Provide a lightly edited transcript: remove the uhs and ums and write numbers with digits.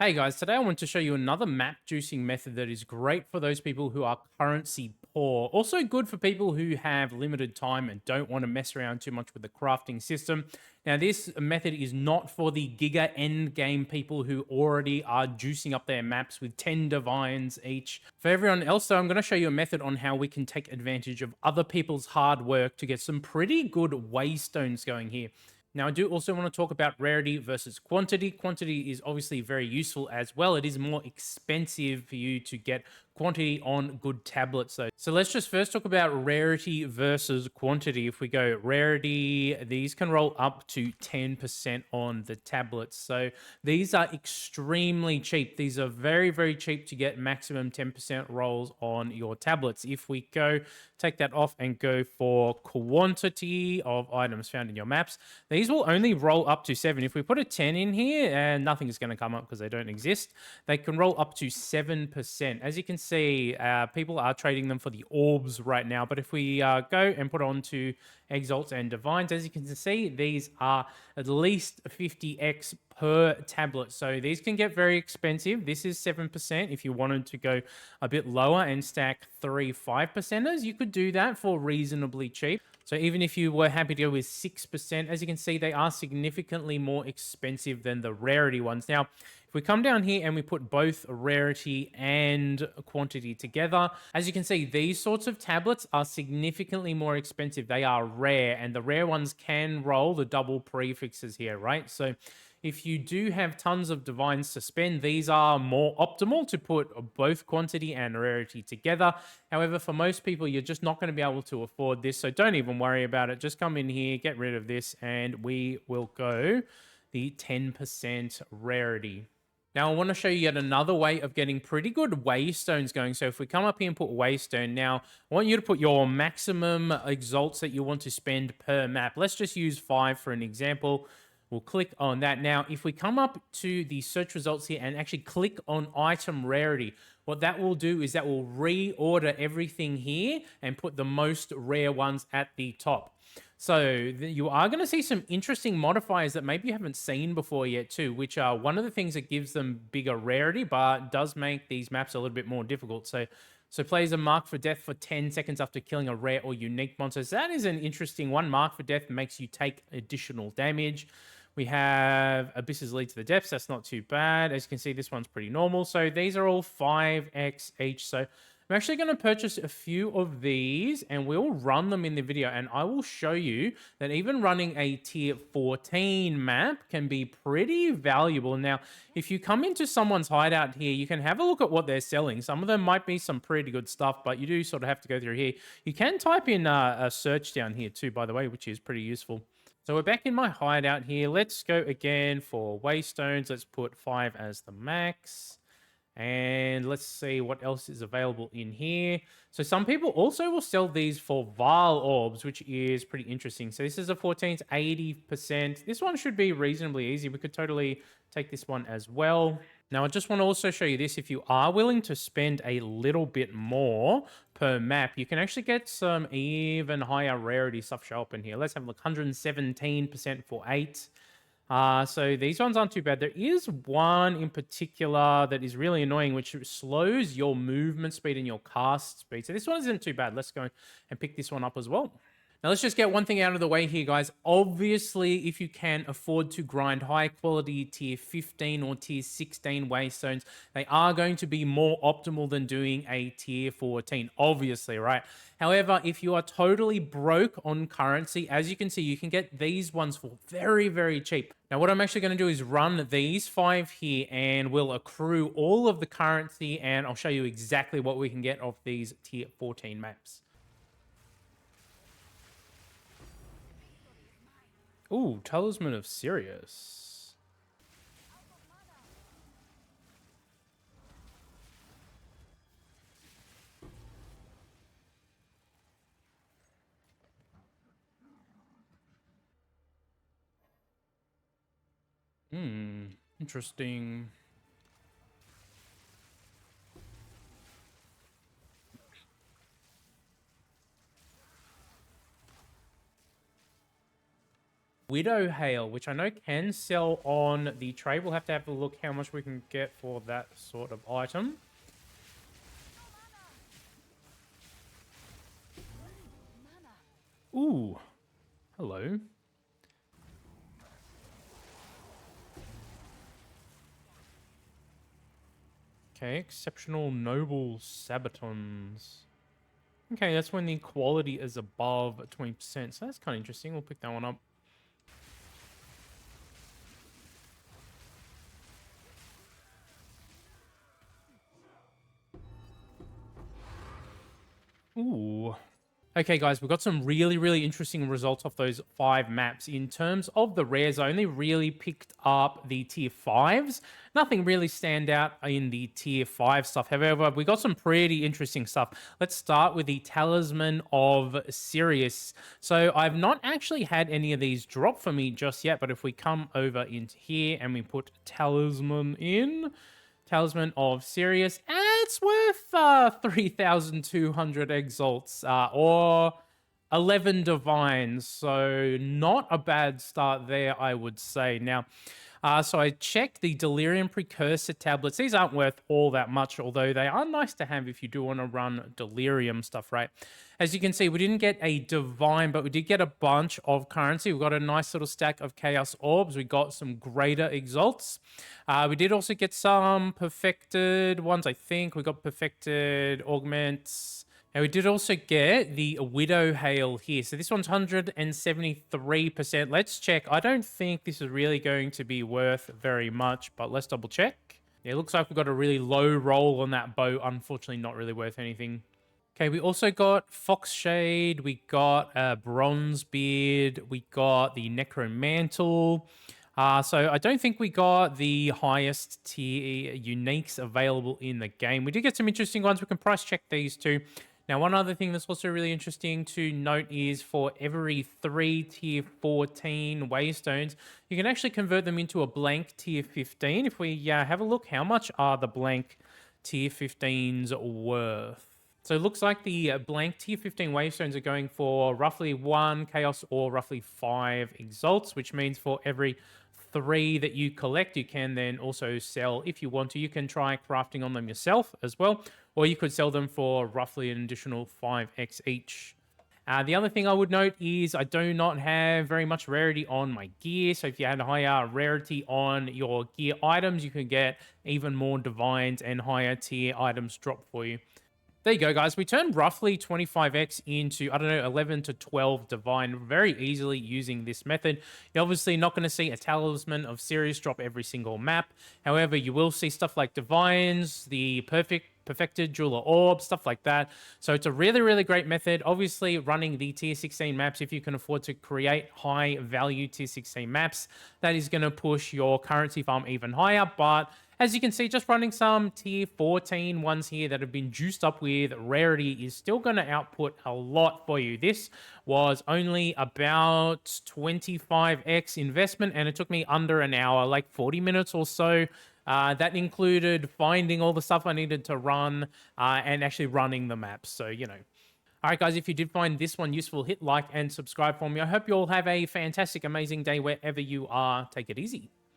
Hey guys, today I want to show you another map juicing method that is great for those people who are currency poor. Also good for people who have limited time and don't want to mess around too much with the crafting system. Now this method is not for the giga end game people who already are juicing up their maps with 10 divines each. For everyone else though, I'm going to show you a method on how we can take advantage of other people's hard work to get some pretty good waystones going here. Now, I do also want to talk about rarity versus quantity. Quantity is obviously very useful as well. It is more expensive for you to get quantity on good tablets, though. So let's just first talk about rarity versus quantity. If we go rarity, these can roll up to 10% on the tablets. So these are extremely cheap. These are very, very cheap to get maximum 10% rolls on your tablets. If we go take that off and go for quantity of items found in your maps, these will only roll up to 7. If we put a 10 in here, and nothing is going to come up because they don't exist, they can roll up to 7%. As you can see, people are trading them for the orbs right now. But if we go and put on to exalts and divines, as you can see, these are at least 50x per tablet. So these can get very expensive. This is 7%. If you wanted to go a bit lower and stack 3 5%ers, you could do that for reasonably cheap. So even if you were happy to go with 6%, as you can see, they are significantly more expensive than the rarity ones. Now, if we come down here and we put both rarity and quantity together, as you can see, these sorts of tablets are significantly more expensive. They are rare, and the rare ones can roll the double prefixes here, right? So if you do have tons of divines to spend, these are more optimal to put both quantity and rarity together. However, for most people, you're just not going to be able to afford this, so don't even worry about it. Just come in here, get rid of this, and we will go the 10% rarity. Now, I want to show you yet another way of getting pretty good waystones going. So if we come up here and put waystone, now I want you to put your maximum exalts that you want to spend per map. Let's just use 5 for an example. We'll click on that. Now, if we come up to the search results here and actually click on item rarity, what that will do is that will reorder everything here and put the most rare ones at the top. So you are going to see some interesting modifiers that maybe you haven't seen before yet too, which are one of the things that gives them bigger rarity, but does make these maps a little bit more difficult. So players are marked for death for 10 seconds after killing a rare or unique monster. So that is an interesting one. Mark for death makes you take additional damage. We have Abysses lead to the depths. That's not too bad. As you can see, this one's pretty normal. So these are all 5x each. So I'm actually going to purchase a few of these and we'll run them in the video. And I will show you that even running a tier 14 map can be pretty valuable. Now, if you come into someone's hideout here, you can have a look at what they're selling. Some of them might be some pretty good stuff, but you do sort of have to go through here. You can type in a search down here too, by the way, which is pretty useful. So we're back in my hideout here. Let's go again for waystones. Let's put 5 as the max. And let's see what else is available in here. So some people also will sell these for Vile Orbs, which is pretty interesting. So this is a 14 to 80%. This one should be reasonably easy. We could totally take this one as well. Now, I just want to also show you this. If you are willing to spend a little bit more per map, you can actually get some even higher rarity stuff show up in here. Let's have a look. 117% for 8. So these ones aren't too bad. There is one in particular that is really annoying, which slows your movement speed and your cast speed. So this one isn't too bad. Let's go and pick this one up as well. Now, let's just get one thing out of the way here, guys. Obviously, if you can afford to grind high-quality tier 15 or tier 16 waystones, they are going to be more optimal than doing a tier 14, obviously, right? However, if you are totally broke on currency, as you can see, you can get these ones for very, very cheap. Now, what I'm actually going to do is run these 5 here, and we'll accrue all of the currency, and I'll show you exactly what we can get off these tier 14 maps. Ooh, Talisman of Sirius. Interesting. Widow Hail, which I know can sell on the trade. We'll have a look how much we can get for that sort of item. Ooh, hello. Okay, exceptional noble sabatons. Okay, that's when the quality is above 20%. So that's kind of interesting. We'll pick that one up. Ooh. Okay, guys, we've got some really interesting results off those 5 maps. In terms of the rares, I only really picked up the tier 5s. Nothing really stand out in the tier 5 stuff. However, we got some pretty interesting stuff. Let's start with the Talisman of Sirius. So I've not actually had any of these drop for me just yet, but if we come over into here and we put Talisman in... Talisman of Sirius. It's worth 3,200 exalts or 11 divines. So not a bad start there, I would say. Now, so I checked the Delirium Precursor tablets. These aren't worth all that much, although they are nice to have if you do want to run Delirium stuff, right? As you can see, we didn't get a divine, but we did get a bunch of currency. We got a nice little stack of Chaos Orbs. We got some greater exalts. We did also get some perfected ones, I think. We got perfected augments. And we did also get the Widow Hail here. So this one's 173%. Let's check. I don't think this is really going to be worth very much, but let's double check. Yeah, it looks like we've got a really low roll on that bow. Unfortunately, not really worth anything. Okay, we also got Foxshade. We got Bronzebeard. We got the Necromantle. So I don't think we got the highest tier uniques available in the game. We did get some interesting ones. We can price check these too. Now, one other thing that's also really interesting to note is for every 3 tier 14 waystones, you can actually convert them into a blank tier 15. If we have a look, how much are the blank tier 15s worth? So it looks like the blank tier 15 waystones are going for roughly 1 chaos or roughly 5 exalts, which means for every 3 that you collect, you can then also sell if you want to. You can try crafting on them yourself as well, or you could sell them for roughly an additional 5x each. The other thing I would note is I do not have very much rarity on my gear. So if you had a higher rarity on your gear items, you can get even more divines and higher tier items drop for you. There you go, guys. We turned roughly 25x into, I don't know, 11 to 12 divine very easily using this method. You're obviously not going to see a Talisman of Sirius drop every single map. However, you will see stuff like divines, the perfected jeweler orb, stuff like that. So it's a really great method. Obviously, running the tier 16 maps, if you can afford to create high value tier 16 maps, that is going to push your currency farm even higher. But as you can see, just running some tier 14 ones here that have been juiced up with rarity is still going to output a lot for you. This was only about 25x investment, and it took me under an hour, like 40 minutes or so. That included finding all the stuff I needed to run and actually running the maps. So, you know. All right, guys, if you did find this one useful, hit like and subscribe for me. I hope you all have a fantastic, amazing day wherever you are. Take it easy.